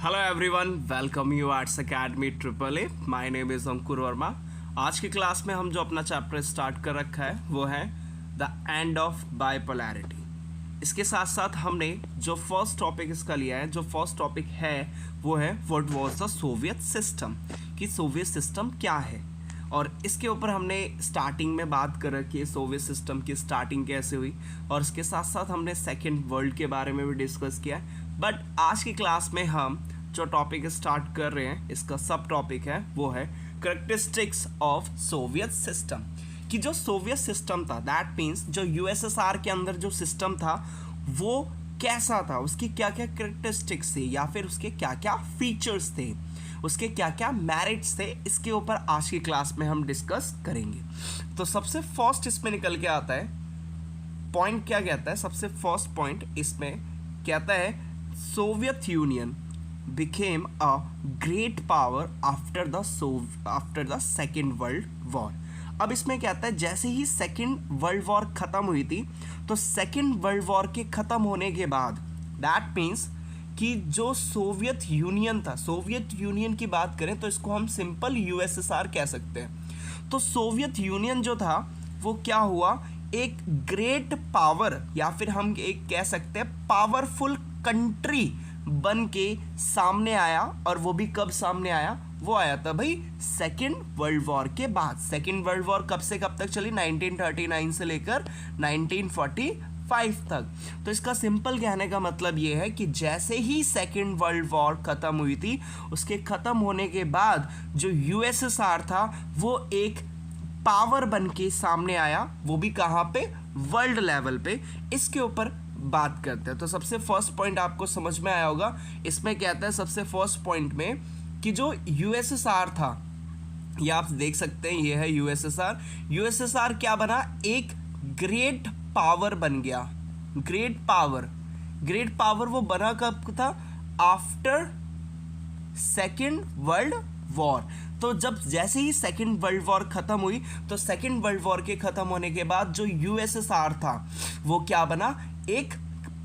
Hello everyone, welcome you arts academy triple A. My name is Ankur Verma. आज की class में हम जो अपना चैप्टर स्टार्ट कर रखा है वो है द एंड ऑफ बाइपोलैरिटी। इसके साथ साथ हमने जो फर्स्ट टॉपिक इसका लिया है, जो फर्स्ट टॉपिक है वो है what was the Soviet system, कि सोवियत सिस्टम क्या है। और इसके ऊपर हमने स्टार्टिंग में बात कर रखी है सोवियत सिस्टम की स्टार्टिंग कैसे हुई, और इसके साथ साथ हमने सेकेंड वर्ल्ड के बारे में भी डिस्कस किया है। बट आज की क्लास में हम जो टॉपिक स्टार्ट कर रहे हैं, इसका सब टॉपिक है वो है कैरेक्टरिस्टिक्स ऑफ सोवियत सिस्टम। कि जो सोवियत सिस्टम था, दैट मीन्स जो यूएसएसआर के अंदर जो सिस्टम था वो कैसा था, उसकी क्या क्या कैरेक्टरिस्टिक्स थे या फिर उसके क्या क्या फीचर्स थे, उसके क्या क्या मेरिट्स थे, इसके ऊपर आज की क्लास में हम डिस्कस करेंगे। तो सबसे फर्स्ट इसमें निकल के आता है पॉइंट, क्या कहता है सबसे फर्स्ट पॉइंट इसमें कहता है Soviet union became a great power after the second world war। अब इसमें कहता है जैसे ही सेकेंड वर्ल्ड वॉर खत्म हुई थी, तो सेकेंड वर्ल्ड वॉर के खत्म होने के बाद दैट मीन्स कि जो सोवियत यूनियन था, सोवियत यूनियन की बात करें तो इसको हम सिंपल यूएसएसआर कह सकते हैं। तो सोवियत यूनियन जो था वो क्या हुआ, एक ग्रेट पावर या फिर हम एक कह सकते हैं पावरफुल कंट्री बन के सामने आया। और वो भी कब सामने आया, वो आया था भाई सेकेंड वर्ल्ड वॉर के बाद। सेकेंड वर्ल्ड वॉर कब से कब तक चली, 1939 से लेकर 1945 तक। तो इसका सिंपल कहने का मतलब ये है कि जैसे ही सेकेंड वर्ल्ड वॉर खत्म हुई थी, उसके खत्म होने के बाद जो यूएसएसआर था वो एक पावर बन के सामने आया, वो भी कहाँ पे, वर्ल्ड लेवल पे। इसके ऊपर बात करते हैं। तो सबसे फर्स्ट पॉइंट आपको समझ में आया होगा। इसमें कहता है सबसे फर्स्ट पॉइंट में कि जो यूएसएसआर था, ये आप देख सकते हैं, ये है यूएसएसआर। यूएसएसआर क्या बना, एक ग्रेट पावर बन गया। ग्रेट पावर वो बना कब था, आफ्टर सेकेंड वर्ल्ड वॉर। तो जब जैसे ही सेकेंड वर्ल्ड वॉर खत्म हुई, तो सेकेंड वर्ल्ड वॉर के खत्म होने के बाद जो यूएसएसआर था वो क्या बना, एक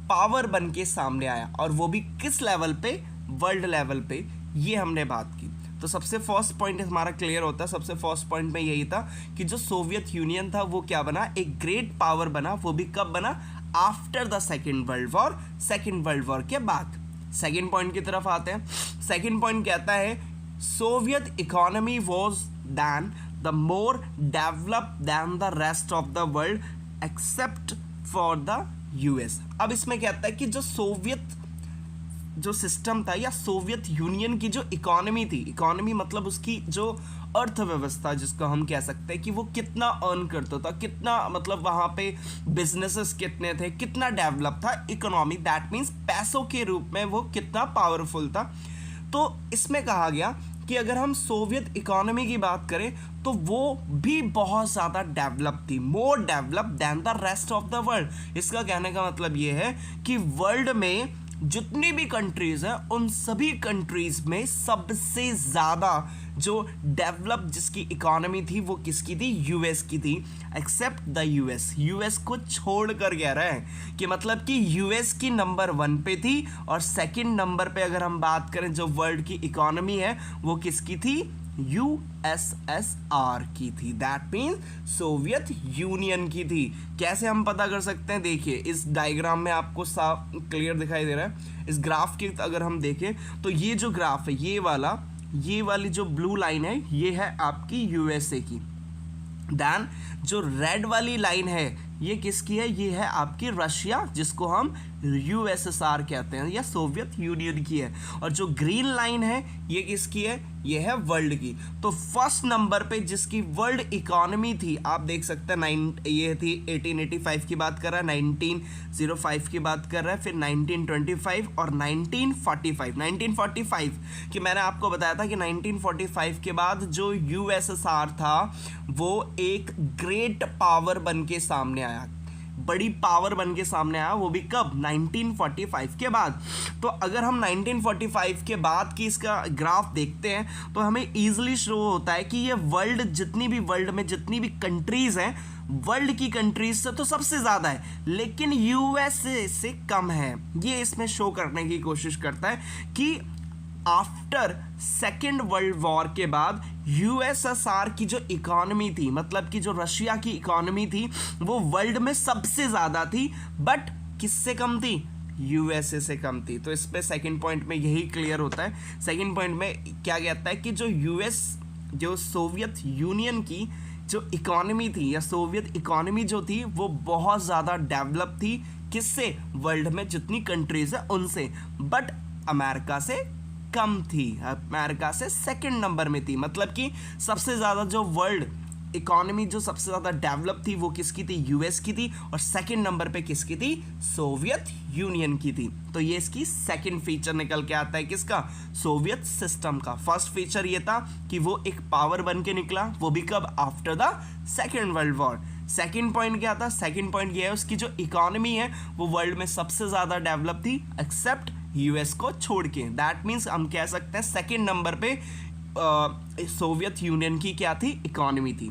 पावर बन के सामने आया। और वो भी किस लेवल पे, वर्ल्ड लेवल पे। ये हमने बात की। तो सबसे फर्स्ट पॉइंट हमारा क्लियर होता है। सबसे फर्स्ट पॉइंट में यही था कि जो सोवियत यूनियन था वो क्या बना, एक ग्रेट पावर बना। वो भी कब बना, after the second world war, second world war के बाद। सेकेंड पॉइंट की तरफ आते हैं। सेकेंड पॉइंट कहता है Soviet economy was than the more developed than the rest of the world except for the US. अब इसमें कहता है कि जो सोवियत जो सिस्टम था या सोवियत यूनियन की जो इकोनॉमी थी, इकोनॉमी मतलब उसकी जो अर्थव्यवस्था जिसको हम कह सकते हैं कि वो कितना अर्न करता था, कितना मतलब वहाँ पे बिजनेसेस कितने थे, कितना डेवलप था इकोनॉमी, दैट मीन्स पैसों के रूप में वो कितना पावरफुल था। तो इसमें कहा गया कि अगर हम सोवियत इकोनॉमी की बात करें तो वो भी बहुत ज़्यादा डेवलप थी, more develop than the rest of the world. इसका कहने का मतलब ये है कि वर्ल्ड में जितनी भी कंट्रीज हैं उन सभी कंट्रीज में सबसे ज़्यादा जो डेवलप जिसकी इकोनॉमी थी वो किसकी थी, यूएस की थी। एक्सेप्ट द यूएस, यूएस को छोड़ कर कह रहे हैं कि मतलब कि यूएस की नंबर 1 पे थी, और सेकंड नंबर पे अगर हम बात करें जो वर्ल्ड की इकोनॉमी है वो किसकी थी, यूएसएसआर की थी। दैट मीन्स सोवियत यूनियन की थी। कैसे हम पता कर सकते हैं, देखिए इस डायग्राम में आपको साफ क्लियर दिखाई दे रहा है। इस ग्राफ की अगर हम देखें तो ये जो ग्राफ है, ये वाली जो ब्लू लाइन है ये है आपकी यूएसए की। देन जो रेड वाली लाइन है ये किसकी है, ये है आपकी रशिया, जिसको हम यूएसएसआर कहते हैं या सोवियत यूनियन की है। और जो ग्रीन लाइन है ये किसकी है, ये है वर्ल्ड की। तो फर्स्ट नंबर पे जिसकी वर्ल्ड इकोनॉमी थी, आप देख सकते हैं ये थी 1885 की बात कर रहा है, 1905 की बात कर रहा है, फिर 1925 और 1945 कि मैंने आपको बताया था कि 1945 के बाद जो यूएसएसआर था वो एक ग्रेट पावर बन के सामने आया, बड़ी पावर बन के सामने आया। वो भी कब, 1945 के बाद। तो अगर हम 1945 के बाद की इसका ग्राफ देखते हैं तो हमें ईजिली शो होता है कि ये वर्ल्ड में जितनी भी कंट्रीज हैं, वर्ल्ड की कंट्रीज से तो सबसे ज़्यादा है, लेकिन यूएसए से कम है। ये इसमें शो करने की कोशिश करता है कि आफ्टर सेकेंड वर्ल्ड वॉर के बाद यूएसएसआर की जो इकोनॉमी थी, मतलब कि जो रशिया की इकोनॉमी थी, वो वर्ल्ड में सबसे ज़्यादा थी, बट किससे कम थी? यूएसए से कम थी। तो इस पे सेकंड पॉइंट में यही क्लियर होता है। सेकंड पॉइंट में क्या कहता है कि जो सोवियत यूनियन की जो इकोनॉमी थी, या सोवियत इकोनॉमी जो थी, वो बहुत ज़्यादा डेवलप थी। किससे? वर्ल्ड में जितनी कंट्रीज है उनसे, बट अमेरिका से कम थी। अमेरिका से सेकंड नंबर में थी। मतलब कि सबसे ज़्यादा जो वर्ल्ड इकोनॉमी जो सबसे ज़्यादा डेवलप थी वो किसकी थी? यूएस की थी। और सेकंड नंबर पे किसकी थी? सोवियत यूनियन की थी। तो ये इसकी सेकंड फीचर निकल के आता है, किसका? सोवियत सिस्टम का। फर्स्ट फीचर ये था कि वो एक पावर बन के निकला, वो भी कब? After the second world war. Second point क्या था? सेकंड पॉइंट ये है उसकी जो इकोनॉमी है वो वर्ल्ड में सबसे ज़्यादा डेवलप थी एक्सेप्ट यूएस को छोड़ के। दैट मीन्स हम कह सकते हैं सेकंड नंबर पे सोवियत यूनियन की क्या थी? इकोनॉमी थी।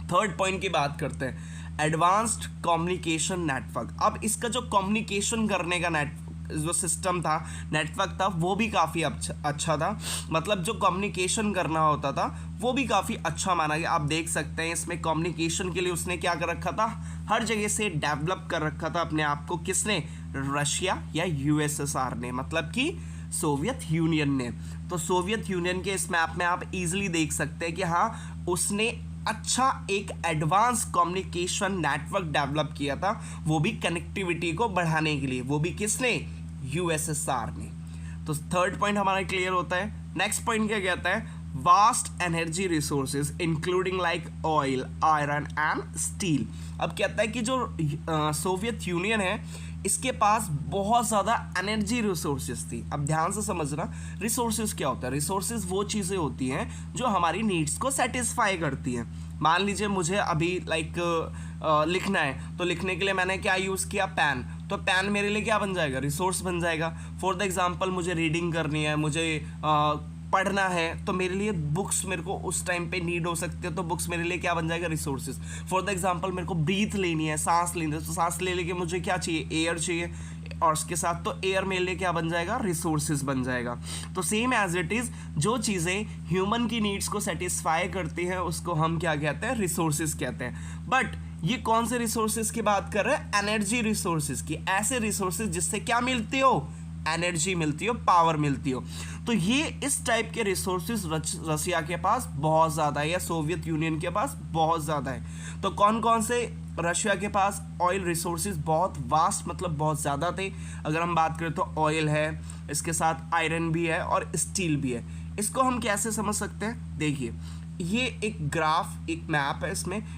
थर्ड पॉइंट की बात करते हैं, एडवांस्ड कम्युनिकेशन नेटवर्क। अब इसका जो कम्युनिकेशन करने का जो सिस्टम था, नेटवर्क था, वो भी काफ़ी अच्छा था। मतलब जो कम्युनिकेशन करना होता था वो भी काफ़ी अच्छा माना गया। आप देख सकते हैं इसमें कम्युनिकेशन के लिए उसने क्या कर रखा था? हर जगह से डेवलप कर रखा था अपने आप को। किसने? रशिया या यूएसएसआर ने, मतलब कि सोवियत यूनियन ने। तो सोवियत यूनियन के इस मैप में आप इजीली देख सकते हैं कि हाँ, उसने अच्छा एक एडवांस कम्युनिकेशन नेटवर्क डेवलप किया था, वो भी कनेक्टिविटी को बढ़ाने के लिए। वो भी किसने? यूएसएसआर ने। तो थर्ड पॉइंट हमारा क्लियर होता है। नेक्स्ट पॉइंट क्या कहता है? Vast energy resources including like oil, iron and steel. अब कहता है कि जो सोवियत यूनियन है इसके पास बहुत ज़्यादा एनर्जी रिसोर्सेज थी। अब ध्यान से समझना, रिसोर्सेज क्या होता है? रिसोर्सेज वो चीज़ें होती हैं जो हमारी नीड्स को सेटिस्फाई करती हैं। मान लीजिए मुझे अभी लिखना है, तो लिखने के लिए मैंने क्या यूज़ किया? पेन। तो पेन मेरे लिए क्या बन जाएगा? रिसोर्स बन जाएगा। फॉर द एग्जाम्पल मुझे रीडिंग करनी है, मुझे पढ़ना है, तो मेरे लिए बुक्स मेरे को उस टाइम पे नीड हो सकती है, तो बुक्स मेरे लिए क्या बन जाएगा? रिसोर्सेज। फॉर द एग्जांपल मेरे को ब्रीथ लेनी है, सांस लेनी है, तो सांस ले लेके मुझे क्या चाहिए? एयर चाहिए, और उसके साथ तो एयर मेरे लिए क्या बन जाएगा? रिसोर्सेज बन जाएगा। तो सेम एज इट इज़, जो चीज़ें ह्यूमन की नीड्स को सेटिस्फाई करती हैं उसको हम क्या कहते हैं? रिसोर्सेज कहते हैं। बट ये कौन से रिसोर्सेज की बात कर रहे हैं? एनर्जी रिसोर्सेज की। ऐसे रिसोर्सेज जिससे क्या मिलती हो? एनर्जी मिलती हो, पावर मिलती हो। तो ये इस टाइप के रिसोर्सेज रशिया के पास बहुत ज़्यादा है, या सोवियत यूनियन के पास बहुत ज़्यादा है। तो कौन कौन से रशिया के पास ऑयल रिसोर्सेज बहुत वास्ट, मतलब बहुत ज़्यादा थे? अगर हम बात करें तो ऑयल है, इसके साथ आयरन भी है और स्टील भी है। इसको हम कैसे समझ सकते हैं? देखिए, ये एक ग्राफ, एक मैप है,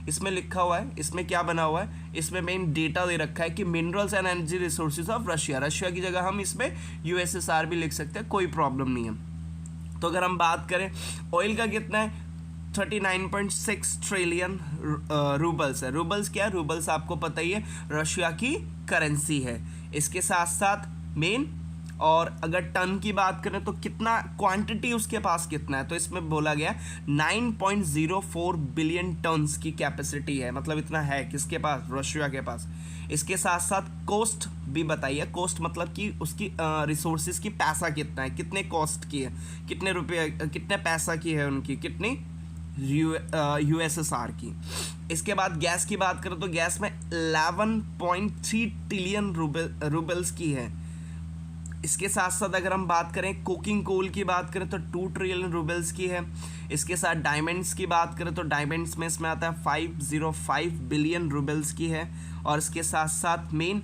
इसमें लिखा हुआ है, इसमें क्या बना हुआ है? इसमें मेन डेटा दे रखा है कि minerals and energy resources of Russia की जगह हम इसमें यूएसएसआर भी लिख सकते हैं, कोई प्रॉब्लम नहीं है। तो अगर हम बात करें ऑयल का कितना है? 39.6 ट्रिलियन रूबल्स है। रूबल्स क्या है? रूबल्स आपको पता ही है, रशिया की करेंसी है। इसके साथ साथ मेन, और अगर टन की बात करें तो कितना क्वांटिटी उसके पास कितना है? तो इसमें बोला गया 9.04 बिलियन टन्स की कैपेसिटी है, मतलब इतना है किसके पास? रशिया के पास। इसके साथ साथ कोस्ट भी बताइए। कोस्ट मतलब कि उसकी रिसोर्सेज की पैसा कितना है, कितने कॉस्ट की है, कितने रुपये, कितने पैसा की है उनकी, कितनी? यूएसएसआर की। इसके बाद गैस की बात करें तो गैस में 11.3 ट्रिलियन रूबल्स की है। इसके साथ साथ अगर हम बात करें कोकिंग कोल की बात करें तो 2 ट्रिलियन रूबल्स की है। इसके साथ डायमंड्स की बात करें तो डायमंड्स में इसमें आता है 505 बिलियन रूबल्स की है। और इसके साथ साथ मेन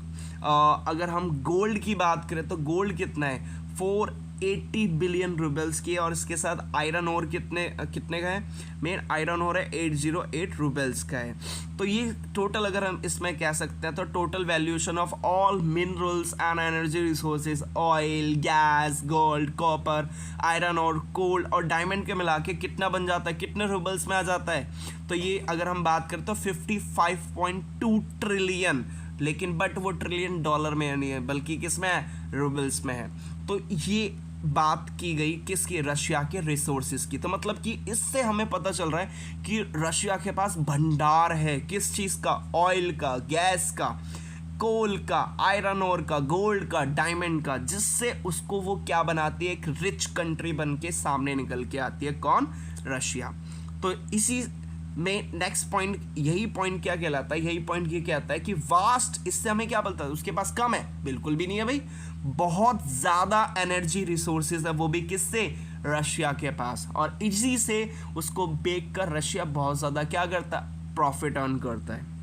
अगर हम गोल्ड की बात करें तो गोल्ड कितना है? 480 बिलियन रूबल्स की है। और इसके साथ आयरन ओर कितने का है? मेन आयरन ओर है 808 रूबल्स का है। तो ये टोटल अगर हम इसमें कह सकते हैं तो total valuation of all minerals and energy resources, oil, gas, gold, copper, iron और कोल और डायमंड के मिला के कितना बन जाता है? कितने रूबल्स में आ जाता है? तो ये अगर हम बात करें तो 55.2 ट्रिलियन, लेकिन बट वो ट्रिलियन डॉलर में नहीं है, बल्कि किस में है? रूबल्स में है। तो ये बात की गई किसकी? रशिया के रिसोर्सेज की। तो मतलब कि इससे हमें पता चल रहा है कि रशिया के पास भंडार है, किस चीज़ का? ऑयल का, गैस का, कोल का, आयरन ओर का, गोल्ड का, डायमंड का, जिससे उसको वो क्या बनाती है, एक रिच कंट्री बन के सामने निकल के आती है। कौन? रशिया। तो इसी में नेक्स्ट पॉइंट, यही पॉइंट क्या कहलाता है, यही पॉइंट ये कहता है कि वास्ट, इससे हमें क्या बोलता है, उसके पास कम है, बिल्कुल भी नहीं है भाई, बहुत ज़्यादा एनर्जी रिसोर्सेज है, वो भी किससे, रशिया के पास। और इसी से उसको बेच कर रशिया बहुत ज़्यादा क्या करता है, प्रॉफिट अर्न करता है।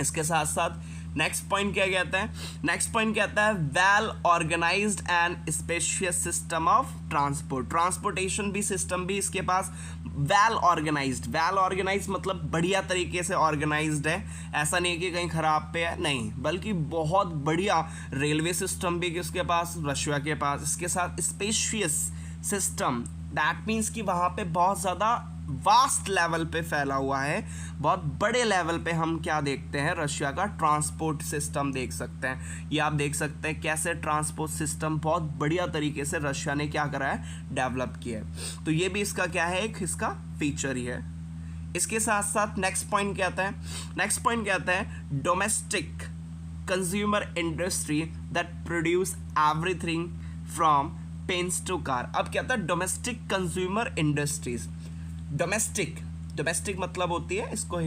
इसके साथ साथ नेक्स्ट पॉइंट क्या कहता है, नेक्स्ट पॉइंट कहता है well organised and spacious system of transport. Transportation भी सिस्टम भी इसके पास वेल ऑर्गेनाइज्ड, वेल ऑर्गेनाइज्ड मतलब बढ़िया तरीके से ऑर्गेनाइज्ड है, ऐसा नहीं है कि कहीं खराब पे है, नहीं, बल्कि बहुत बढ़िया रेलवे सिस्टम भी किसके पास, रशिया के पास। इसके साथ स्पेशियस सिस्टम, दैट मीन्स कि वहाँ पे बहुत ज़्यादा वास्ट लेवल पे फैला हुआ है, बहुत बड़े लेवल पे हम क्या देखते हैं, रशिया का ट्रांसपोर्ट सिस्टम देख सकते हैं। ये आप देख सकते हैं कैसे ट्रांसपोर्ट सिस्टम बहुत बढ़िया तरीके से रशिया ने क्या करा है, डेवलप किया है। तो ये भी इसका क्या है, एक इसका फीचर ही है। इसके साथ साथ नेक्स्ट पॉइंट क्या आता है, नेक्स्ट पॉइंट कहता है domestic consumer industry that produce everything from pens to car. अब क्या था, डोमेस्टिक कंज्यूमर इंडस्ट्रीज। डोमेस्टिक मतलब होती है, इसको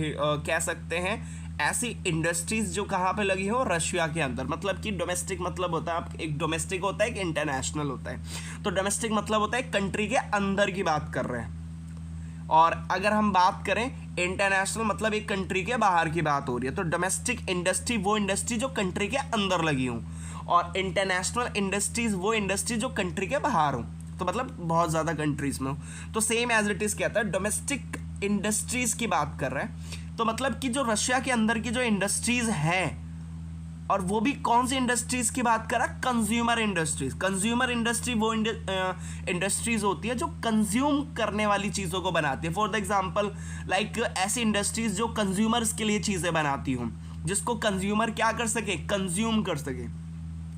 कह सकते हैं ऐसी इंडस्ट्रीज जो कहाँ पे लगी हो, रशिया के अंदर। मतलब कि डोमेस्टिक मतलब होता है, एक डोमेस्टिक होता है, एक इंटरनेशनल होता है। तो डोमेस्टिक मतलब होता है कंट्री के अंदर की बात कर रहे हैं, और अगर हम बात करें इंटरनेशनल मतलब एक कंट्री के बाहर की बात हो रही है। तो डोमेस्टिक इंडस्ट्री वो इंडस्ट्री जो कंट्री के अंदर लगी हो, और इंटरनेशनल इंडस्ट्रीज वो इंडस्ट्री जो कंट्री के बाहर हो, तो मतलब बहुत ज़्यादा कंट्रीज में हो। तो सेम एज इट इज़ कहता है डोमेस्टिक इंडस्ट्रीज की बात कर रहे हैं। तो मतलब कि जो रशिया के अंदर की जो इंडस्ट्रीज हैं, और वो भी कौन सी इंडस्ट्रीज की बात कर रहा है, कंज्यूमर इंडस्ट्रीज। कंज्यूमर इंडस्ट्री वो इंडस्ट्रीज होती है जो कंज्यूम करने वाली चीज़ों को बनाती है। फॉर द एग्जांपल लाइक ऐसी इंडस्ट्रीज जो कंज्यूमर्स के लिए चीज़ें बनाती हूँ, जिसको कंज्यूमर क्या कर सके, कंज्यूम कर सके।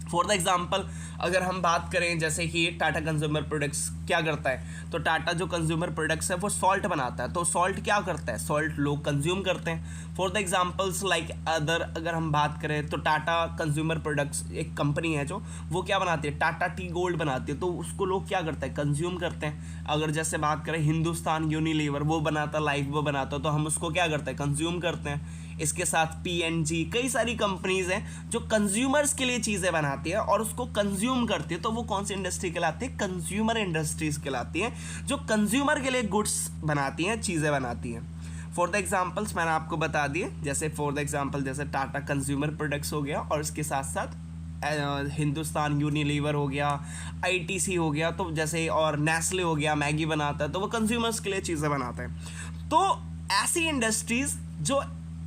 फॉर द एग्जाम्पल अगर हम बात करें जैसे कि टाटा कंज्यूमर प्रोडक्ट्स क्या करता है, तो टाटा जो कंज्यूमर प्रोडक्ट्स है वो सॉल्ट बनाता है। तो सॉल्ट क्या करता है, सॉल्ट लोग कंज्यूम करते हैं। For the examples like other अगर हम बात करें तो टाटा कंज्यूमर प्रोडक्ट्स एक कंपनी है जो वो क्या बनाती है, टाटा टी गोल्ड बनाती है, तो उसको लोग क्या करते हैं, कंज्यूम करते हैं। अगर जैसे बात करें हिंदुस्तान यूनिलीवर, वो बनाता लाइफ वो बनाता, तो हम उसको क्या करते हैं, कंज्यूम करते हैं। इसके साथ पीएनजी, कई सारी कंपनीज हैं जो कंज्यूमर्स के लिए चीज़ें बनाती है और उसको कंज्यूम करती है, तो वो कौन सी इंडस्ट्री कहलाती है, कंज्यूमर इंडस्ट्रीज कहलाती हैं, जो कंज्यूमर के लिए गुड्स बनाती हैं, चीज़ें बनाती हैं। फॉर द एग्जाम्पल्स मैंने आपको बता दिए, जैसे फॉर द एग्जाम्पल जैसे टाटा कंज्यूमर प्रोडक्ट्स हो गया, और इसके साथ साथ हिंदुस्तान यूनिलीवर हो गया, आईटीसी हो गया, तो जैसे और नेस्ले हो गया, मैगी बनाता है, तो वो कंज्यूमर्स के लिए चीज़ें बनाता है। तो ऐसी इंडस्ट्रीज जो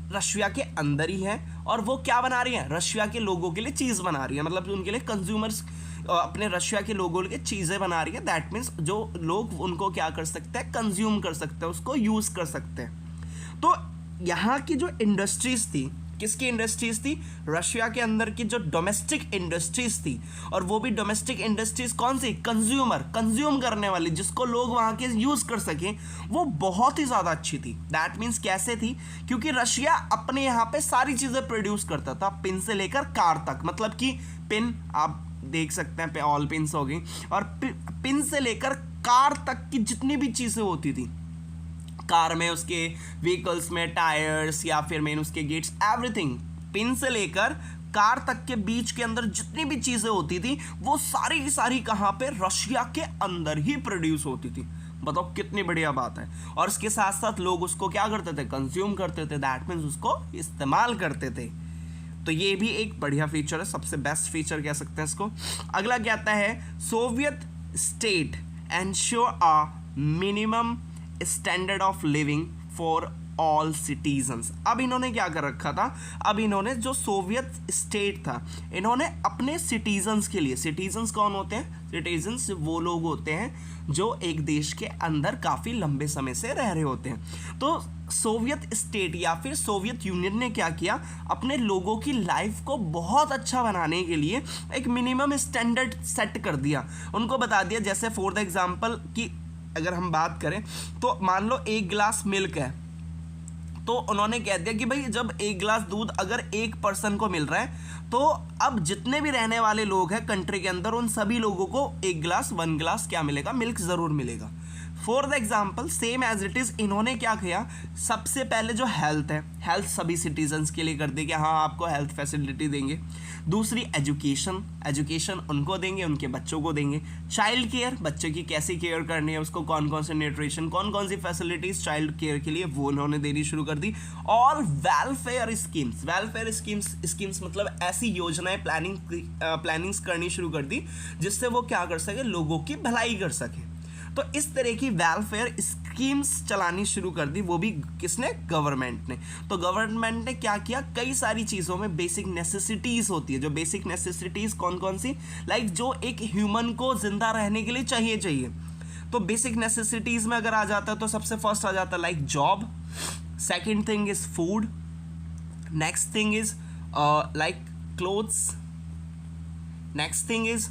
रशिया के अंदर ही है, और वो क्या बना रही है, रशिया के लोगों के लिए चीज़ बना रही है, मतलब उनके लिए कंज्यूमर्स अपने रशिया के लोगों के लिए चीज़ें बना रही है। दैट मीन्स जो लोग उनको क्या कर सकते हैं, कंज्यूम कर सकते हैं, उसको यूज़ कर सकते हैं। तो यहाँ की जो इंडस्ट्रीज थी, किसकी इंडस्ट्रीज थी, रशिया के अंदर की जो डोमेस्टिक इंडस्ट्रीज थी, और वो भी डोमेस्टिक इंडस्ट्रीज कौन सी, कंज्यूम करने वाली, जिसको लोग वहाँ के यूज़ कर सकें, वो बहुत ही ज़्यादा अच्छी थी। दैट मीन्स कैसे थी, क्योंकि रशिया अपने यहाँ पे सारी चीज़ें प्रोड्यूस करता था, पिन से लेकर कार तक। मतलब कि पिन आप देख सकते हैं, ऑल पिन्स हो गई, और पिन से लेकर कार तक की जितनी भी चीज़ें होती थी, कार में उसके व्हीकल्स में टायर्स या फिर मेन उसके गेट्स, एवरीथिंग, पिन से लेकर कार तक के बीच के अंदर जितनी भी चीज़ें होती थी, वो सारी की सारी कहाँ पे, रशिया के अंदर ही प्रोड्यूस होती थी। बताओ कितनी बढ़िया बात है। और इसके साथ साथ लोग उसको क्या करते थे, कंज्यूम करते थे, दैट मीन्स उसको इस्तेमाल करते थे। तो ये भी एक बढ़िया फीचर है, सबसे बेस्ट फीचर कह सकते हैं इसको। अगला क्या आता है, Soviet state ensure a minimum standard of living for all citizens. अब इन्होंने क्या कर रखा था, अब इन्होंने जो सोवियत स्टेट था, इन्होंने अपने सिटीजन्स के लिए, सिटीजन्स कौन होते हैं, सिटीजन्स वो लोग होते हैं जो एक देश के अंदर काफ़ी लंबे समय से रह रहे होते हैं। तो सोवियत स्टेट या फिर सोवियत यूनियन ने क्या किया, अपने लोगों की लाइफ को बहुत अच्छा बनाने के लिए एक मिनिमम स्टैंडर्ड सेट कर दिया। उनको बता दिया, जैसे फॉर द एग्जाम्पल कि अगर हम बात करें तो मान लो एक गिलास मिल्क है, तो उन्होंने कह दिया कि भाई जब एक गिलास दूध अगर एक पर्सन को मिल रहा है तो अब जितने भी रहने वाले लोग हैं कंट्री के अंदर उन सभी लोगों को एक गिलास 1 गिलास क्या मिलेगा, मिल्क ज़रूर मिलेगा। For the example same as it is इन्होंने क्या किया, सबसे पहले जो हेल्थ है, हेल्थ सभी सिटीजन्स के लिए कर दी कि हाँ आपको हेल्थ फैसिलिटी देंगे। दूसरी एजुकेशन उनको देंगे, उनके बच्चों को देंगे। चाइल्ड केयर, बच्चे की कैसी केयर करनी है, उसको कौन कौन से न्यूट्रिशन, कौन कौन सी फैसिलिटीज़ चाइल्ड केयर के लिए वो उन्होंने देनी शुरू कर दी। और वेलफेयर स्कीम्स मतलब ऐसी योजनाएं प्लानिंग्स करनी शुरू कर दी जिससे वो क्या कर सके, लोगों की भलाई कर सके। तो इस तरह की वेलफेयर स्कीम्स चलानी शुरू कर दी, वो भी किसने, गवर्नमेंट ने। तो गवर्नमेंट ने क्या किया, कई सारी चीज़ों में बेसिक नेसेसिटीज़ होती है, जो बेसिक नेसेसिटीज़ कौन कौन सी, लाइक जो एक ह्यूमन को जिंदा रहने के लिए चाहिए। तो बेसिक नेसेसिटीज़ में अगर आ जाता है तो सबसे फर्स्ट आ जाता है like job, second thing is food, next thing is like clothes, next thing is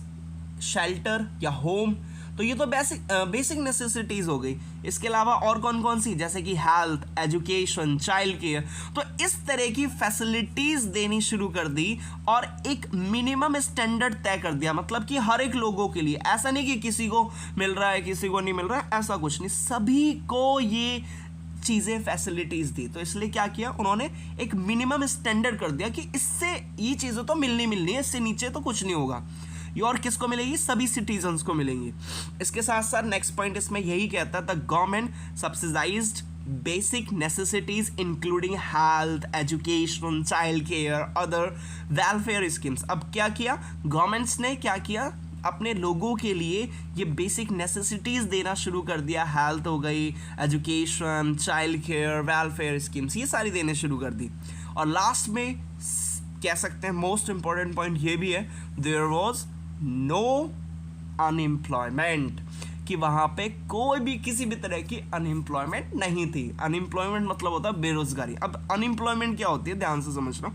shelter या होम। तो ये तो बेसिक नेसेसिटीज़ हो गई। इसके अलावा और कौन कौन सी, जैसे कि हेल्थ, एजुकेशन, चाइल्ड केयर। तो इस तरह की फैसिलिटीज़ देनी शुरू कर दी और एक मिनिमम स्टैंडर्ड तय कर दिया, मतलब कि हर एक लोगों के लिए। ऐसा नहीं कि किसी को मिल रहा है किसी को नहीं मिल रहा है, ऐसा कुछ नहीं, सभी को ये चीज़ें फैसिलिटीज़ दी। तो इसलिए क्या किया उन्होंने, एक मिनिमम स्टैंडर्ड कर दिया कि इससे ये चीज़ें तो मिलनी है, इससे नीचे तो कुछ नहीं होगा। ये और किसको मिलेगी, सभी सिटीजन्स को मिलेंगी। इसके साथ साथ नेक्स्ट पॉइंट इसमें यही कहता है, the government subsidised basic necessities including health, education, child care, other welfare schemes. अब क्या किया गवर्नमेंट्स ने, क्या किया, अपने लोगों के लिए ये बेसिक नेसेसिटीज़ देना शुरू कर दिया। हेल्थ हो गई, education, child care, welfare schemes, ये सारी देने शुरू कर दी। और लास्ट में कह सकते हैं मोस्ट इंपॉर्टेंट पॉइंट ये भी है, देयर वॉज नो अनएम्प्लॉयमेंट, कि वहाँ पे कोई भी किसी भी तरह की अनएम्प्लॉयमेंट नहीं थी। अनएम्प्लॉयमेंट मतलब होता है बेरोजगारी। अब अनएम्प्लॉयमेंट क्या होती है, ध्यान से समझना।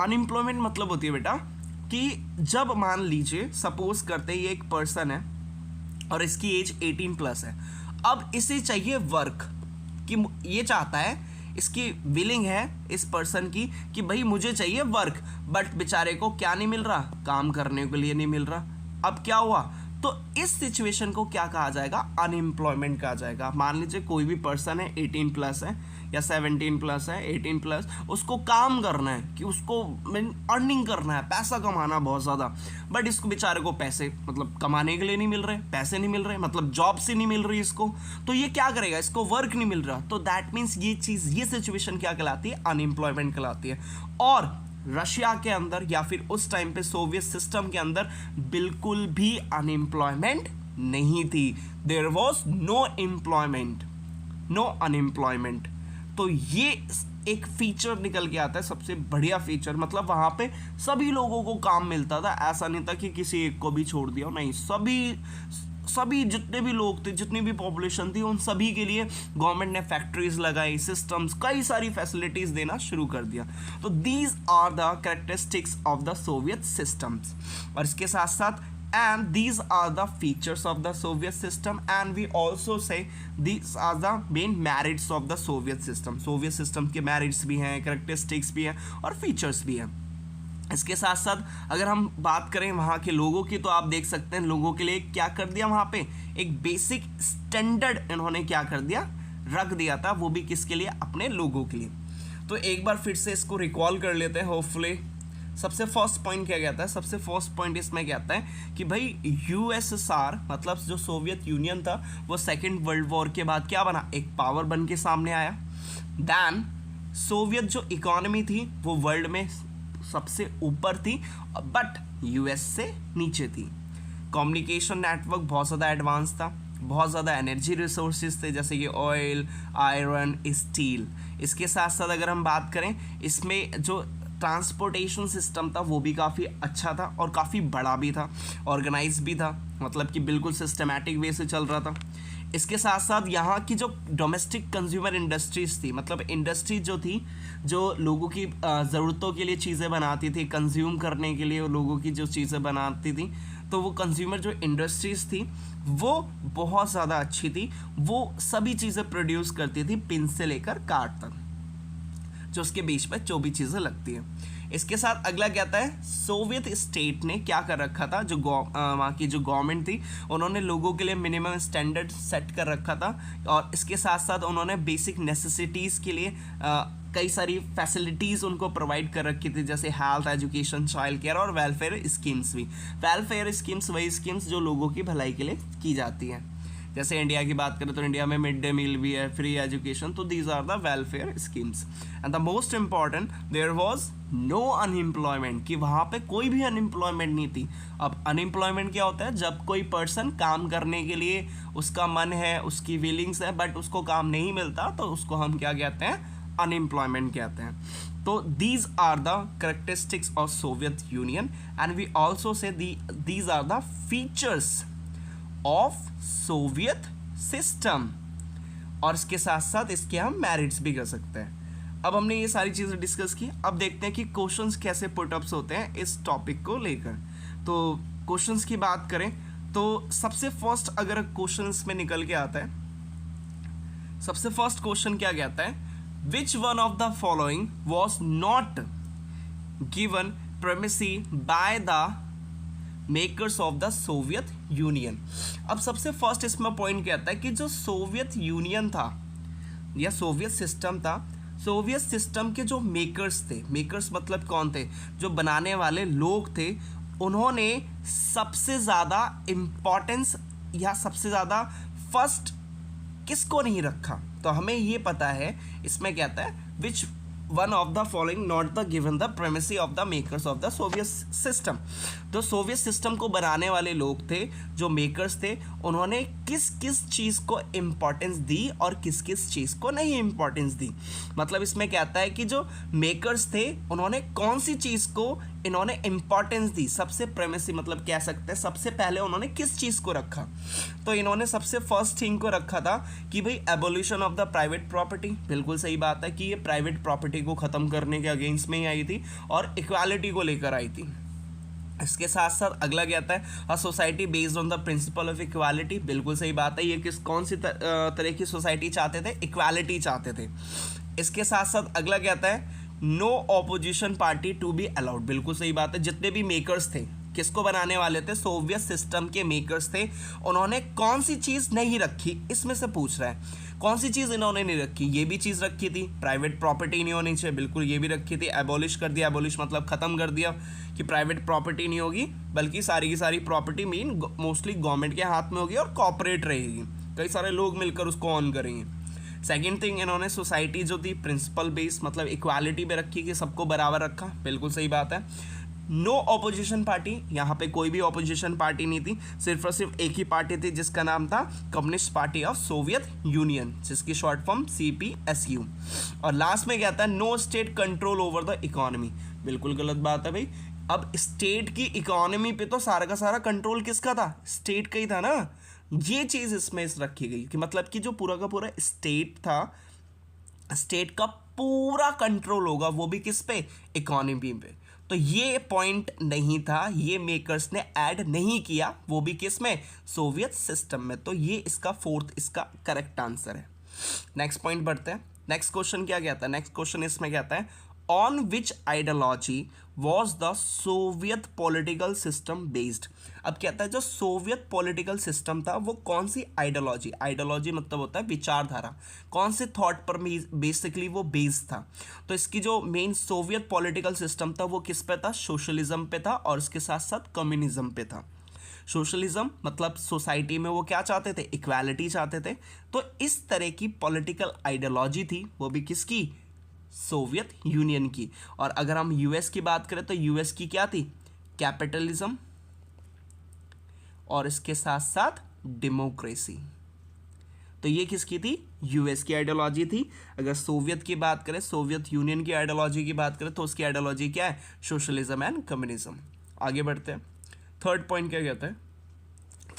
अनएम्प्लॉयमेंट मतलब होती है बेटा कि जब मान लीजिए सपोज करते ये एक पर्सन है और इसकी एज 18+ है, अब इसे चाहिए वर्क, कि ये चाहता है, इसकी विलिंग है इस पर्सन की कि भाई मुझे चाहिए वर्क, बट बेचारे को क्या नहीं मिल रहा, काम करने के लिए नहीं मिल रहा। अब क्या हुआ, तो इस सिचुएशन को क्या कहा जाएगा, अनएम्प्लॉयमेंट कहा जाएगा। मान लीजिए कोई भी पर्सन है 18+ है या 17+ है, 18+, उसको काम करना है, कि उसको अर्निंग करना है, पैसा कमाना बहुत ज़्यादा, बट इसको बेचारे को पैसे मतलब कमाने के लिए नहीं मिल रहे, पैसे नहीं मिल रहे, मतलब जॉब से नहीं मिल रही इसको, तो ये क्या करेगा, इसको वर्क नहीं मिल रहा। तो दैट मीन्स ये चीज़, ये सिचुएशन क्या कहलाती है, अनएम्प्लॉयमेंट कहलाती है। और रशिया के अंदर या फिर उस टाइम पे सोवियत सिस्टम के अंदर बिल्कुल भी अनएम्प्लॉयमेंट नहीं थी। There was no employment, no unemployment. तो ये एक फीचर निकल के आता है, सबसे बढ़िया फीचर, मतलब वहाँ पे सभी लोगों को काम मिलता था। ऐसा नहीं था कि किसी एक को भी छोड़ दिया, नहीं, सभी जितने भी लोग थे, जितनी भी पॉपुलेशन थी, उन सभी के लिए गवर्नमेंट ने फैक्ट्रीज लगाई, सिस्टम्स, कई सारी फैसिलिटीज़ देना शुरू कर दिया। तो these are the characteristics of the Soviet systems. और इसके साथ साथ and these are the features of the Soviet system, and we also say these are the main merits of the Soviet system. Soviet system के merits भी हैं, characteristics भी हैं और features भी हैं। इसके साथ साथ अगर हम बात करें वहाँ के लोगों की, तो आप देख सकते हैं लोगों के लिए क्या कर दिया, वहाँ पे एक बेसिक स्टैंडर्ड इन्होंने क्या कर दिया, रख दिया था, वो भी किसके लिए, अपने लोगों के लिए। तो एक बार फिर से इसको रिकॉल कर लेते हैं होपफुली। सबसे फर्स्ट पॉइंट क्या कहता है, सबसे फर्स्ट पॉइंट इसमें कहता है कि भाई यूएसएसआर मतलब जो सोवियत यूनियन था, वो सेकेंड वर्ल्ड वॉर के बाद क्या बना, एक पावर बन के सामने आया। दैन सोवियत जो इकोनॉमी थी वो वर्ल्ड में सबसे ऊपर थी, बट यूएस से नीचे थी। कम्युनिकेशन नेटवर्क बहुत ज़्यादा एडवांस था, बहुत ज़्यादा एनर्जी रिसोर्सेज थे, जैसे कि ऑयल, आयरन, स्टील। इसके साथ साथ अगर हम बात करें, इसमें जो ट्रांसपोर्टेशन सिस्टम था वो भी काफ़ी अच्छा था और काफ़ी बड़ा भी था, ऑर्गेनाइज भी था, मतलब कि बिल्कुल सिस्टमैटिक वे से चल रहा था। इसके साथ साथ यहाँ की जो डोमेस्टिक कंज्यूमर इंडस्ट्रीज थी, मतलब इंडस्ट्री जो थी, जो लोगों की ज़रूरतों के लिए चीज़ें बनाती थी, कंज्यूम करने के लिए लोगों की जो चीज़ें बनाती थी, तो वो कंज्यूमर जो इंडस्ट्रीज़ थी वो बहुत ज़्यादा अच्छी थी। वो सभी चीज़ें प्रोड्यूस करती थी, पिन से लेकर कार्ड तक। जो उसके बीच में जो भी चीज़ें लगती है। इसके साथ अगला क्या आता है, सोवियत स्टेट ने क्या कर रखा था, जो वहाँ की जो गवर्नमेंट थी उन्होंने लोगों के लिए मिनिमम स्टैंडर्ड सेट कर रखा था, और इसके साथ साथ उन्होंने बेसिक नेसेसिटीज़ के लिए कई सारी फैसिलिटीज़ उनको प्रोवाइड कर रखी थी, जैसे हेल्थ, एजुकेशन, चाइल्ड केयर और वेलफेयर स्कीम्स भी। वेलफेयर स्कीम्स वही स्कीम्स जो लोगों की भलाई के लिए की जाती हैं। जैसे इंडिया की बात करें तो इंडिया में मिड डे मील भी है, फ्री एजुकेशन, तो these are the welfare schemes. And the most important, there was no unemployment, कि वहाँ पे कोई भी अनएम्प्लॉयमेंट नहीं थी। अब अनएम्प्लॉयमेंट क्या होता है, जब कोई पर्सन काम करने के लिए उसका मन है, उसकी विलिंग्स है, बट उसको काम नहीं मिलता, तो उसको हम क्या कहते हैं, अनएम्प्लॉयमेंट कहते हैं। तो these are the characteristics of Soviet Union, and we also say these are the features of Soviet system, और इसके साथ साथ इसके हम मेरिट्स भी कर सकते हैं। अब हमने ये सारी चीज़ें डिस्कस की, अब देखते हैं कि क्वेश्चंस कैसे पुटअप्स होते हैं इस टॉपिक को लेकर। तो क्वेश्चंस की बात करें तो सबसे फर्स्ट अगर क्वेश्चंस में निकल के आता है, सबसे फर्स्ट क्वेश्चन क्या कहता है, which one of the following was not given premises by the makers of the Soviet Union. अब सबसे फर्स्ट इसमें पॉइंट कहता है कि जो सोवियत यूनियन था या सोवियत सिस्टम था, सोवियत सिस्टम के जो मेकर्स थे, मेकर्स मतलब कौन थे, जो बनाने वाले लोग थे, उन्होंने सबसे ज़्यादा इम्पोर्टेंस या सबसे ज़्यादा फर्स्ट किसको नहीं रखा। तो हमें ये पता है, इसमें कहता है which one of the following not the given the premises of the makers of the Soviet system. तो सोवियत सिस्टम को बनाने वाले लोग थे, जो मेकर्स थे, उन्होंने किस किस चीज़ को इम्पोर्टेंस दी और किस किस चीज़ को नहीं इम्पोर्टेंस दी। मतलब इसमें कहता है कि जो मेकर्स थे उन्होंने कौन सी चीज़ को इन्होंने इम्पोर्टेंस दी, सबसे प्रेमिसी मतलब कह सकते हैं सबसे पहले उन्होंने किस चीज़ को रखा। तो इन्होंने सबसे फर्स्ट थिंग को रखा था कि भाई abolition of the private property. बिल्कुल सही बात है कि ये प्राइवेट प्रॉपर्टी को ख़त्म करने के अगेंस्ट में ही आई थी और इक्वालिटी को लेकर आई थी। इसके साथ साथ अगला क्या आता है, a society based on the principle of equality. बिल्कुल सही बात है, ये कौन सी तरह की सोसाइटी चाहते थे, इक्वालिटी चाहते थे। इसके साथ साथ अगला क्या आता है, no opposition party to be allowed. बिल्कुल सही बात है, जितने भी मेकर्स थे, किसको बनाने वाले थे, सोवियत सिस्टम के मेकर्स थे, उन्होंने कौन सी चीज़ नहीं रखी, इसमें से पूछ रहा है। कौन सी चीज़ इन्होंने नहीं रखी, ये भी चीज़ रखी थी, प्राइवेट प्रॉपर्टी नहीं होनी चाहिए, बिल्कुल ये भी रखी थी। एबॉलिश कर दिया, एबॉलिश मतलब ख़त्म कर दिया कि प्राइवेट प्रॉपर्टी नहीं होगी, बल्कि सारी की सारी प्रॉपर्टी मीन मोस्टली गवर्नमेंट के हाथ में होगी और कॉर्पोरेट रहेगी, कई सारे लोग मिलकर उसको ऑन करेंगे। सेकेंड थिंग, इन्होंने सोसाइटी जो थी प्रिंसिपल बेस मतलब इक्वालिटी पे रखी कि सबको बराबर रखा। बिल्कुल सही बात है। नो ऑपोजिशन पार्टी, यहाँ पे कोई भी ऑपोजिशन पार्टी नहीं थी, सिर्फ और सिर्फ एक ही पार्टी थी जिसका नाम था communist party of Soviet Union, जिसकी शॉर्ट फॉर्म CPSU। और लास्ट में क्या था, no state control over the economy. बिल्कुल गलत बात है भाई, अब स्टेट की इकोनॉमी पे तो सारा का सारा कंट्रोल किसका था, स्टेट का ही था ना। ये चीज़ इसमें रखी गई कि मतलब कि जो पूरा का पूरा स्टेट था, स्टेट का पूरा कंट्रोल होगा, वो भी किस पे, इकोनॉमी पे। तो ये पॉइंट नहीं था, ये मेकर्स ने ऐड नहीं किया, वो भी किस में, सोवियत सिस्टम में। तो ये इसका फोर्थ, इसका करेक्ट आंसर है। नेक्स्ट पॉइंट बढ़ते हैं। नेक्स्ट क्वेश्चन क्या कहता है, नेक्स्ट क्वेश्चन इसमें कहता है, on which ideology was the Soviet political system based. अब कहता है जो सोवियत पॉलिटिकल सिस्टम था वो कौन सी आइडियोलॉजी, आइडियोलॉजी मतलब होता है विचारधारा, कौन से थॉट पर बेसिकली वो बेस्ड था। तो इसकी जो मेन सोवियत पॉलिटिकल सिस्टम था वो किस पे था, सोशलिज्म पे था और इसके साथ साथ कम्युनिज्म पे था। सोशलिज्म मतलब सोसाइटी में वो क्या चाहते थे, इक्वालिटी चाहते थे। तो इस तरह की पॉलिटिकल आइडियोलॉजी थी, वो भी किसकी, सोवियत यूनियन की। और अगर हम यूएस की बात करें तो यूएस की क्या थी, कैपिटलिज्म और इसके साथ साथ डेमोक्रेसी। तो ये किसकी थी, यूएस की आइडियोलॉजी थी। अगर सोवियत की बात करें, सोवियत यूनियन की आइडियोलॉजी की बात करें तो उसकी आइडियोलॉजी क्या है, सोशलिज्म एंड कम्युनिज्म। आगे बढ़ते हैं। थर्ड पॉइंट क्या कहता है,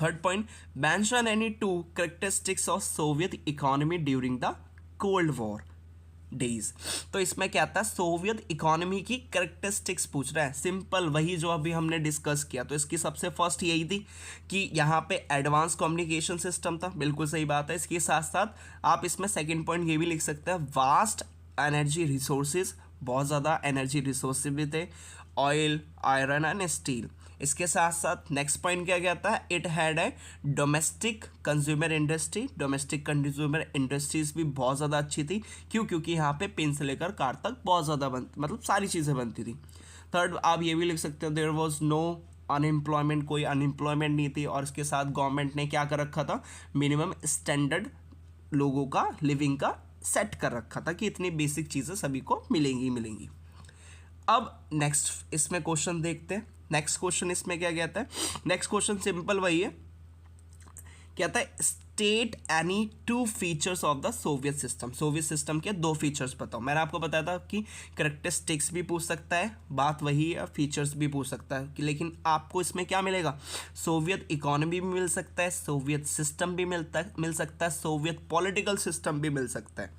third point, mention any two characteristics of Soviet economy during the cold war days. तो इसमें क्या था, सोवियत इकोनॉमी की कैरेक्टरिस्टिक्स पूछ रहा है, सिंपल वही जो अभी हमने डिस्कस किया। तो इसकी सबसे फर्स्ट यही थी कि यहाँ पे एडवांस कम्युनिकेशन सिस्टम था, बिल्कुल सही बात है। इसके साथ साथ आप इसमें सेकंड पॉइंट ये भी लिख सकते हैं, वास्ट एनर्जी रिसोर्सेज, बहुत ज़्यादा एनर्जी रिसोर्सेज भी थे, ऑयल, आयरन एंड स्टील। इसके साथ साथ नेक्स्ट पॉइंट क्या कहता है, it had a domestic consumer industry. Domestic consumer industries भी बहुत ज़्यादा अच्छी थी। क्यों? क्योंकि यहाँ पे पेन से लेकर कार तक बहुत ज़्यादा मतलब सारी चीज़ें बनती थी। थर्ड आप ये भी लिख सकते हो, देयर वॉज नो अनएम्प्लॉयमेंट, कोई अनएम्प्लॉयमेंट नहीं थी। और इसके साथ गवर्नमेंट ने क्या कर रखा था, मिनिमम स्टैंडर्ड लोगों का लिविंग का सेट कर रखा था कि इतनी बेसिक चीज़ें सभी को मिलेंगी। अब नेक्स्ट इसमें क्वेश्चन देखते हैं। नेक्स्ट क्वेश्चन इसमें क्या कहता है, नेक्स्ट क्वेश्चन सिंपल वही है, कहता है state any 2 features of the Soviet system. Soviet system के 2 फीचर्स बताओ। मैंने आपको बताया था कि कैरेक्टरिस्टिक्स भी पूछ सकता है, बात वही है, फीचर्स भी पूछ सकता है कि, लेकिन आपको इसमें क्या मिलेगा, सोवियत इकोनॉमी भी मिल सकता है, सोवियत सिस्टम भी मिल सकता है, सोवियत पॉलिटिकल सिस्टम भी मिल सकता है।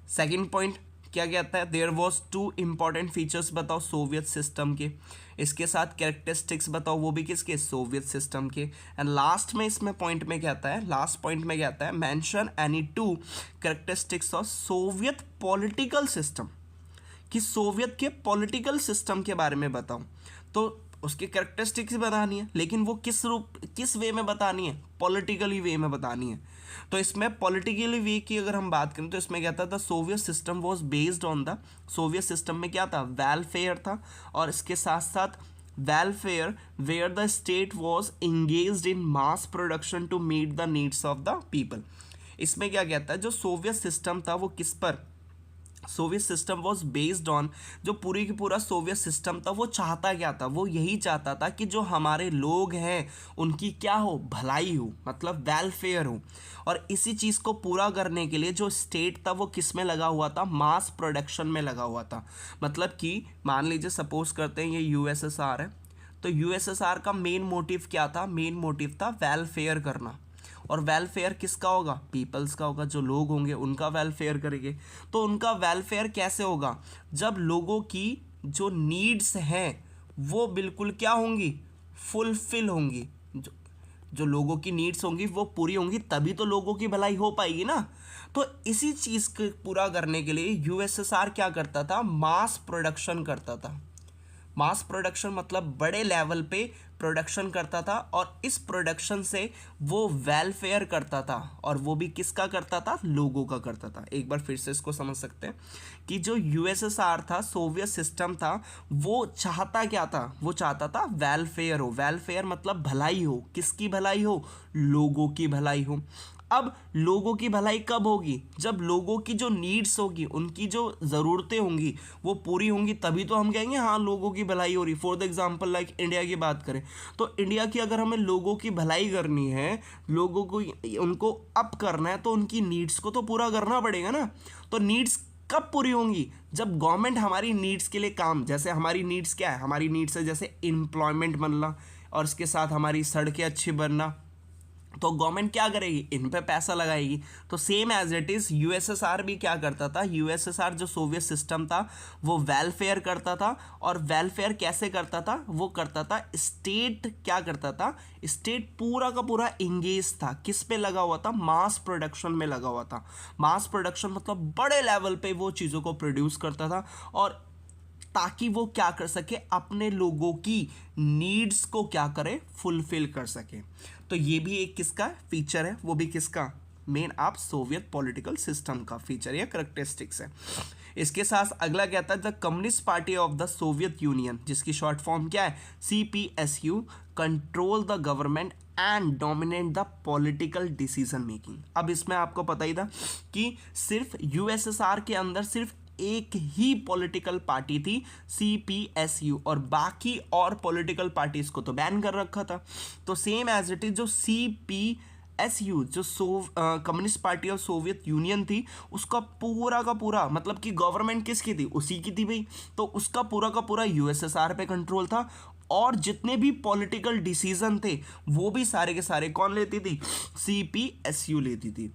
सेकेंड पॉइंट क्या कहता है, देयर वॉज 2 इंपॉर्टेंट फीचर्स बताओ सोवियत सिस्टम के। इसके साथ कैरेक्टरिस्टिक्स बताओ, वो भी किसके, सोवियत सिस्टम के। एंड लास्ट में इसमें पॉइंट में कहता है, लास्ट पॉइंट में कहता है mention any 2 characteristics of Soviet political system, कि सोवियत के पॉलिटिकल सिस्टम के बारे में बताओ। तो उसके कैरेक्टरिस्टिक्स बतानी है, लेकिन वो किस वे में बतानी है, पॉलिटिकली वे में बतानी है। तो इसमें पॉलिटिकली वे की अगर हम बात करें तो इसमें क्या था, Soviet system was based on the, Soviet system में क्या था, वेलफेयर था। और इसके साथ साथ welfare where the state was engaged in mass production to meet the needs of the people. इसमें क्या कहता है, जो सोवियत सिस्टम था वो किस पर, Soviet system was based on, जो पूरी की पूरा सोवियत सिस्टम था वो चाहता क्या था, वो यही चाहता था कि जो हमारे लोग हैं उनकी क्या हो, भलाई हो, मतलब वेलफेयर हो। और इसी चीज़ को पूरा करने के लिए जो स्टेट था वो किस में लगा हुआ था, मास प्रोडक्शन में लगा हुआ था। मतलब कि मान लीजिए सपोज करते हैं ये यूएसएसआर है, तो यूएसएसआर का मेन मोटिव क्या था, मेन मोटिव था वेलफेयर करना। और वेलफेयर किसका होगा, पीपल्स का होगा, जो लोग होंगे उनका वेलफेयर करेंगे। तो उनका वेलफेयर कैसे होगा, जब लोगों की जो नीड्स हैं वो बिल्कुल क्या होंगी, फुलफिल होंगी। जो लोगों की नीड्स होंगी वो पूरी होंगी, तभी तो लोगों की भलाई हो पाएगी ना। तो इसी चीज़ को पूरा करने के लिए यूएसएसआर क्या करता था, मास प्रोडक्शन करता था। मास प्रोडक्शन मतलब बड़े लेवल पे प्रोडक्शन करता था, और इस प्रोडक्शन से वो वेलफेयर करता था, और वो भी किसका करता था, लोगों का करता था। एक बार फिर से इसको समझ सकते हैं कि जो यूएसएसआर था, सोवियत सिस्टम था, वो चाहता क्या था, वो चाहता था वेलफेयर हो। वेलफेयर मतलब भलाई हो, किसकी भलाई हो, लोगों की भलाई हो। अब लोगों की भलाई कब होगी, जब लोगों की जो नीड्स होगी, उनकी जो ज़रूरतें होंगी वो पूरी होंगी, तभी तो हम कहेंगे हाँ लोगों की भलाई हो रही। For the example like India की बात करें तो इंडिया की अगर हमें लोगों की भलाई करनी है, लोगों को उनको अप करना है, तो उनकी नीड्स को तो पूरा करना पड़ेगा ना। तो नीड्स कब पूरी होंगी, जब गवर्नमेंट हमारी नीड्स के लिए काम, जैसे हमारी नीड्स क्या है, हमारी नीड्स है जैसे एम्प्लॉयमेंट बनना, और इसके साथ हमारी सड़कें अच्छी बनना, तो गवर्नमेंट क्या करेगी, इन पे पैसा लगाएगी। तो same as it is USSR भी क्या करता था, यूएसएसआर जो सोवियत सिस्टम था वो वेलफेयर करता था। और वेलफेयर कैसे करता था, वो करता था स्टेट क्या करता था, स्टेट पूरा का पूरा इंगेज था, किस पे लगा हुआ था, मास प्रोडक्शन में लगा हुआ था। मास प्रोडक्शन मतलब बड़े लेवल पे वो चीज़ों को प्रोड्यूस करता था, और ताकि वो क्या कर सके, अपने लोगों की नीड्स को क्या करे, फुलफिल कर सके। तो ये भी एक किसका फीचर है, वो भी किसका, मेन आप सोवियत पॉलिटिकल सिस्टम का फीचर या कैरेक्टरिस्टिक्स है। इसके साथ अगला कहता है the communist party of the Soviet Union, जिसकी शॉर्ट फॉर्म क्या है, CPSU, control the government and dominate the political decision making. अब इसमें आपको पता ही था कि सिर्फ यूएसएसआर के अंदर सिर्फ एक ही पॉलिटिकल पार्टी थी, CPSU, और बाकी और पॉलिटिकल पार्टीज को तो बैन कर रखा था। तो सेम एज इट इज जो CPSU जो communist party of Soviet union थी, उसका पूरा का पूरा मतलब कि गवर्नमेंट किसकी थी, उसी की थी भाई। तो उसका पूरा का पूरा यूएसएसआर पे कंट्रोल था, और जितने भी पॉलिटिकल डिसीजन थे वो भी सारे के सारे कौन लेती थी, CPSU लेती थी।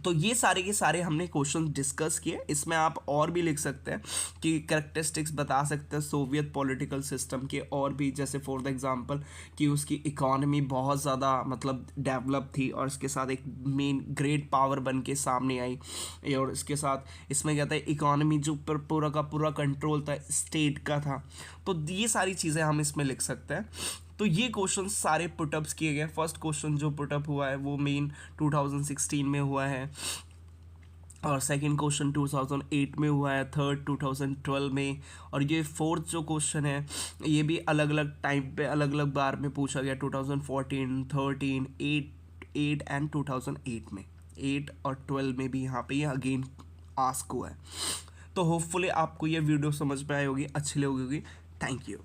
तो ये सारे के सारे हमने क्वेश्चन डिस्कस किए। इसमें आप और भी लिख सकते हैं कि करेक्टरिस्टिक्स बता सकते हैं सोवियत पॉलिटिकल सिस्टम के, और भी जैसे फॉर द एग्जांपल कि उसकी इकोनॉमी बहुत ज़्यादा मतलब डेवलप थी और इसके साथ एक मेन ग्रेट पावर बन के सामने आई, और इसके साथ इसमें क्या था, इकोनॉमी जो पर पूरा का पूरा कंट्रोल था स्टेट का था। तो ये सारी चीज़ें हम इसमें लिख सकते हैं। तो ये क्वेश्चन सारे पुटअप्स किए गए। फर्स्ट क्वेश्चन जो पुटअप हुआ है वो मेन 2016 में हुआ है, और सेकंड क्वेश्चन 2008 में हुआ है, थर्ड 2012 में, और ये फोर्थ जो क्वेश्चन है ये भी अलग अलग टाइम पे अलग अलग बार में पूछा गया, 2014, 13, 8 एंड 2008 में, 8 और 12 में भी यहाँ पे ये अगेन आस्क हुआ है। तो होपफुली आपको ये वीडियो समझ में आई होगी, अच्छी लगी होगी। Thank you.